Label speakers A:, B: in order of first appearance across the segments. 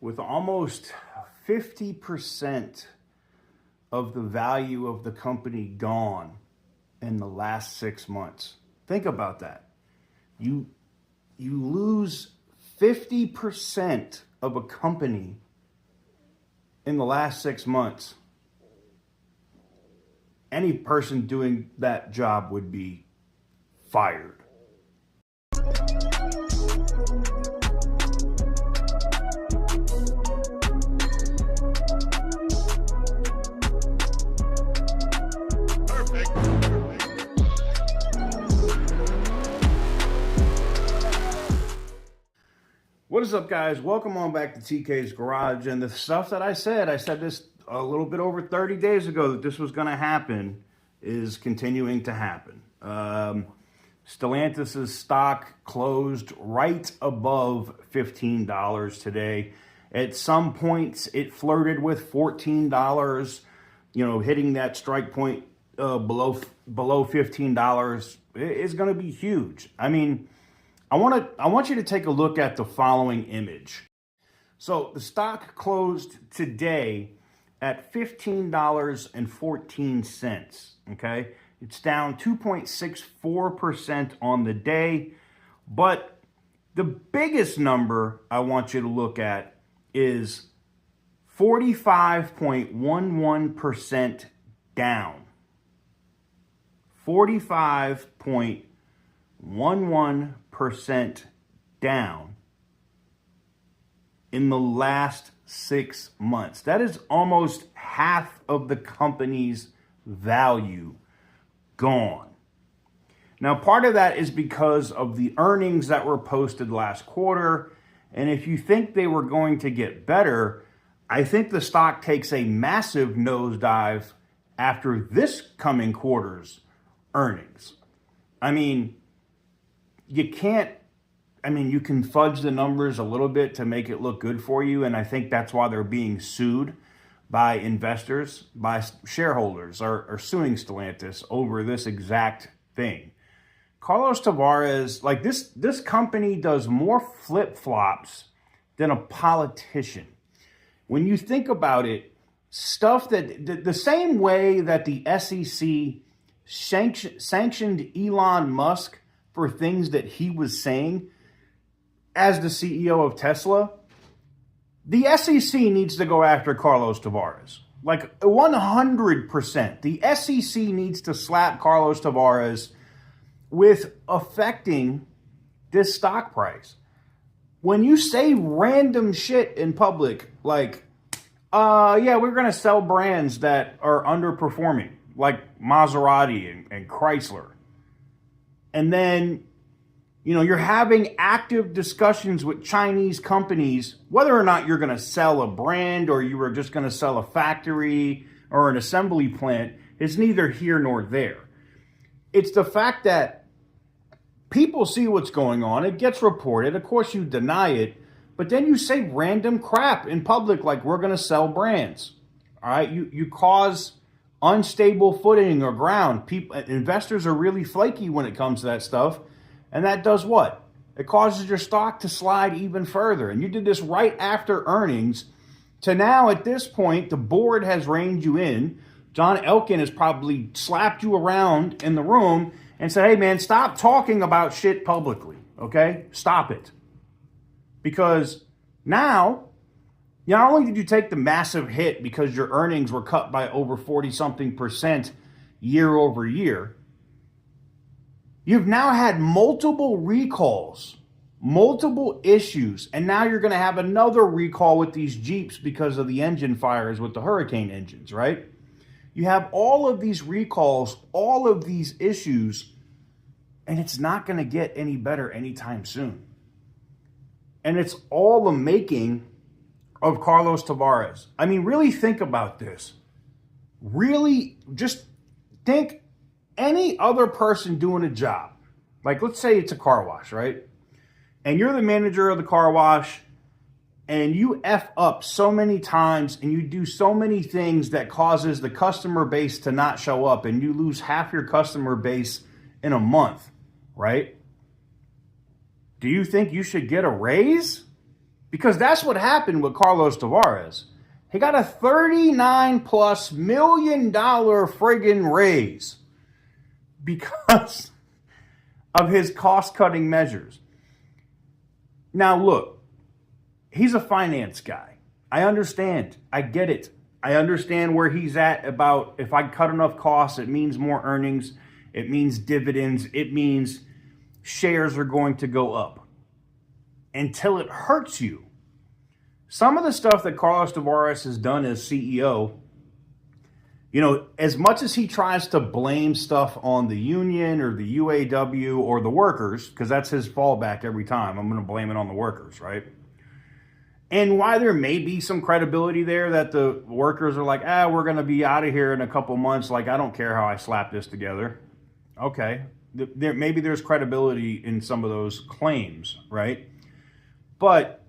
A: with almost 50% of the value of the company gone in the last 6 months. Think about that. You lose 50% of a company in the last 6 months. Any person doing that job would be fired. What is up, guys? Welcome on back to TK's Garage. And the stuff that I said this a little bit over 30 days ago that this was going to happen is continuing to happen. Stellantis' stock closed right above $15 today. At some points, it flirted with $14, hitting that strike point below $15 is going to be huge. I mean, I want you to take a look at the following image. So the stock closed today at $15.14, okay? It's down 2.64% on the day, but the biggest number I want you to look at is 45.11% down. 45.11% down in the last 6 months. That is almost half of the company's value gone. Now, part of that is because of the earnings that were posted last quarter. And if you think they were going to get better, I think the stock takes a massive nosedive after this coming quarter's earnings. I mean, you can fudge the numbers a little bit to make it look good for you. And I think that's why they're being sued by investors, by shareholders are suing Stellantis over this exact thing. Carlos Tavares, like this company does more flip-flops than a politician. When you think about it, stuff that the same way that the SEC sanctioned Elon Musk for things that he was saying as the CEO of Tesla, the SEC needs to go after Carlos Tavares. Like 100%. The SEC needs to slap Carlos Tavares with affecting this stock price. When you say random shit in public, like, we're going to sell brands that are underperforming, like Maserati and Chrysler. And then, you're having active discussions with Chinese companies, whether or not you're going to sell a brand or you were just going to sell a factory or an assembly plant, is neither here nor there. It's the fact that people see what's going on. It gets reported. Of course, you deny it. But then you say random crap in public like we're going to sell brands. All right? You cause unstable footing or ground. Investors are really flaky when it comes to that stuff. And that does what? It causes your stock to slide even further. And you did this right after earnings. To now, at this point, the board has reined you in. John Elkin has probably slapped you around in the room and said, hey, man, stop talking about shit publicly, okay? Stop it. Because now, not only did you take the massive hit because your earnings were cut by over 40-something% year over year, you've now had multiple recalls, multiple issues, and now you're going to have another recall with these Jeeps because of the engine fires with the Hurricane engines, right? You have all of these recalls, all of these issues, and it's not going to get any better anytime soon. And it's all the making of Carlos Tavares. I mean, really think about this. Really just think any other person doing a job. Like, let's say it's a car wash, right? And you're the manager of the car wash, and you F up so many times and you do so many things that causes the customer base to not show up, and you lose half your customer base in a month, right? Do you think you should get a raise? Because that's what happened with Carlos Tavares. He got a $39+ million friggin' raise because of his cost-cutting measures. Now, look, he's a finance guy. I understand. I get it. I understand where he's at about if I cut enough costs, it means more earnings. It means dividends. It means shares are going to go up until it hurts you. Some of the stuff that Carlos Tavares has done as CEO, you know, as much as he tries to blame stuff on the union or the UAW or the workers, because that's his fallback every time, I'm going to blame it on the workers, right? And why there may be some credibility there that the workers are like, we're going to be out of here in a couple months. Like, I don't care how I slap this together. Okay. Maybe there's credibility in some of those claims, right? But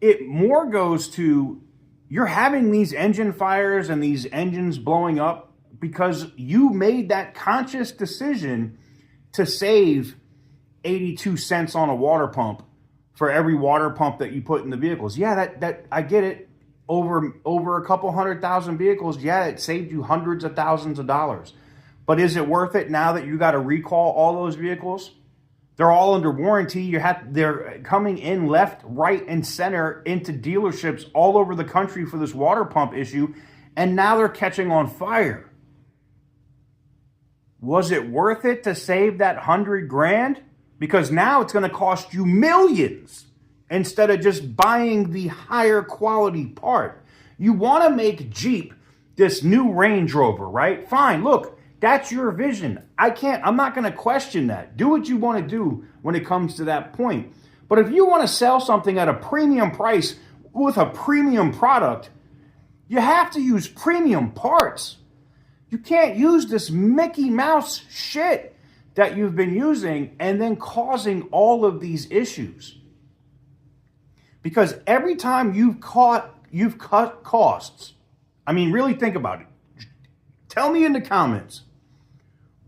A: it more goes to you're having these engine fires and these engines blowing up because you made that conscious decision to save 82 cents on a water pump for every water pump that you put in the vehicles. Yeah, that I get it. Over a couple 100,000 vehicles, yeah, it saved you hundreds of thousands of dollars. But is it worth it now that you got to recall all those vehicles? They're all under warranty. They're coming in left, right, and center into dealerships all over the country for this water pump issue, and now they're catching on fire. Was it worth it to save that $100,000? Because now it's going to cost you millions instead of just buying the higher quality part. You want to make Jeep this new Range Rover, right? Fine, look. That's your vision. I'm not going to question that. Do what you want to do when it comes to that point. But if you want to sell something at a premium price with a premium product, you have to use premium parts. You can't use this Mickey Mouse shit that you've been using and then causing all of these issues. Because every time you've cut costs, I mean, really think about it. Tell me in the comments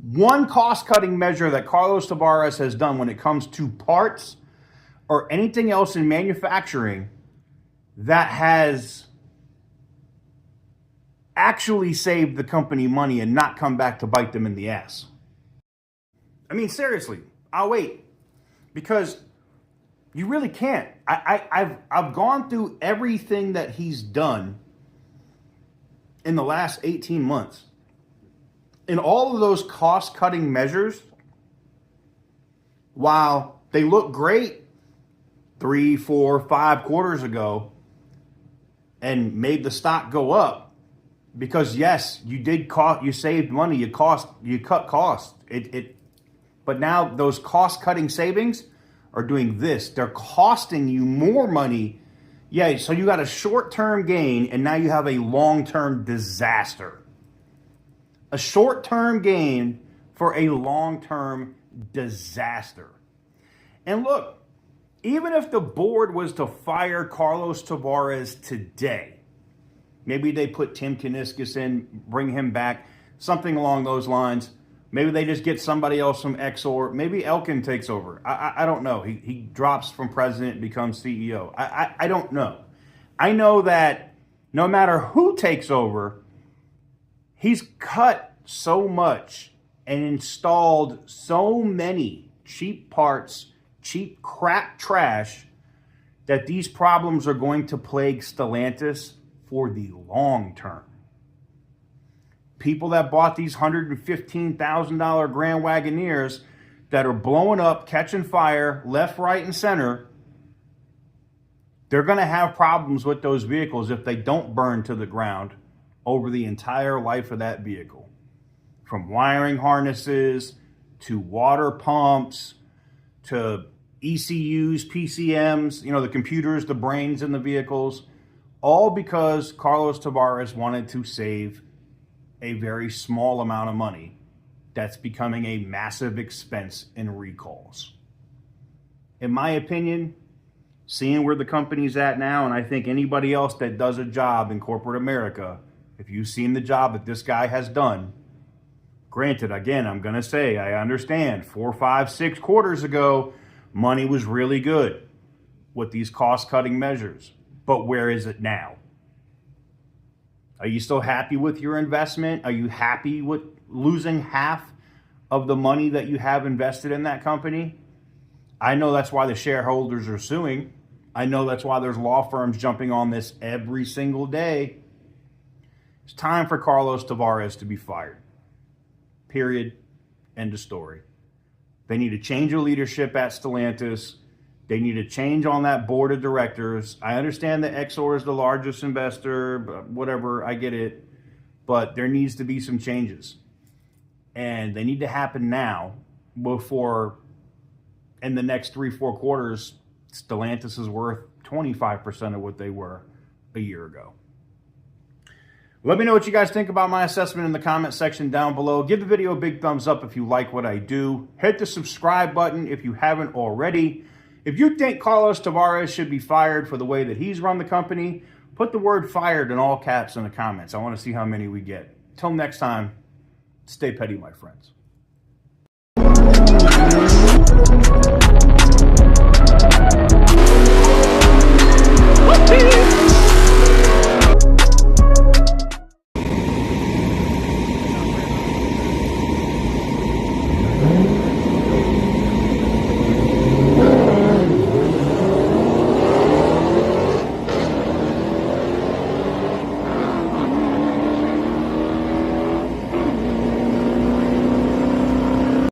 A: one cost-cutting measure that Carlos Tavares has done when it comes to parts or anything else in manufacturing that has actually saved the company money and not come back to bite them in the ass. I mean, seriously, I'll wait. Because you really can't. I've gone through everything that he's done in the last 18 months. In all of those cost-cutting measures, while they look great 3, 4, 5 quarters ago and made the stock go up, because yes, you saved money, you cut costs. But now those cost-cutting savings are doing this. They're costing you more money. Yeah, so you got a short-term gain, and now you have a long-term disaster. A short-term gain for a long-term disaster. And look, even if the board was to fire Carlos Tavares today, maybe they put Tim Kuniskis in, bring him back, something along those lines. Maybe they just get somebody else from Exor. Maybe Elkin takes over. I don't know. He drops from president and becomes CEO. I don't know. I know that no matter who takes over, he's cut so much and installed so many cheap parts, cheap crap trash, that these problems are going to plague Stellantis for the long term. People that bought these $115,000 Grand Wagoneers that are blowing up, catching fire, left, right, and center, they're going to have problems with those vehicles if they don't burn to the ground over the entire life of that vehicle. From wiring harnesses, to water pumps, to ECUs, PCMs, the computers, the brains in the vehicles, all because Carlos Tavares wanted to save a very small amount of money that's becoming a massive expense in recalls. In my opinion, seeing where the company's at now, and I think anybody else that does a job in corporate America, if you've seen the job that this guy has done, granted, again, I'm going to say, I understand 4, 5, 6 quarters ago, money was really good. with these cost-cutting measures. But where is it now? Are you still happy with your investment? Are you happy with losing half of the money that you have invested in that company? I know that's why the shareholders are suing. I know that's why there's law firms jumping on this every single day. It's time for Carlos Tavares to be fired. Period. End of story. They need to change the leadership at Stellantis. They need to change on that board of directors. I understand that Exor is the largest investor, whatever, I get it. But there needs to be some changes. And they need to happen now before, in the next 3-4 quarters, Stellantis is worth 25% of what they were a year ago. Let me know what you guys think about my assessment in the comment section down below. Give the video a big thumbs up if you like what I do. Hit the subscribe button if you haven't already. If you think Carlos Tavares should be fired for the way that he's run the company, put the word fired in all caps in the comments. I want to see how many we get. Till next time, stay petty, my friends.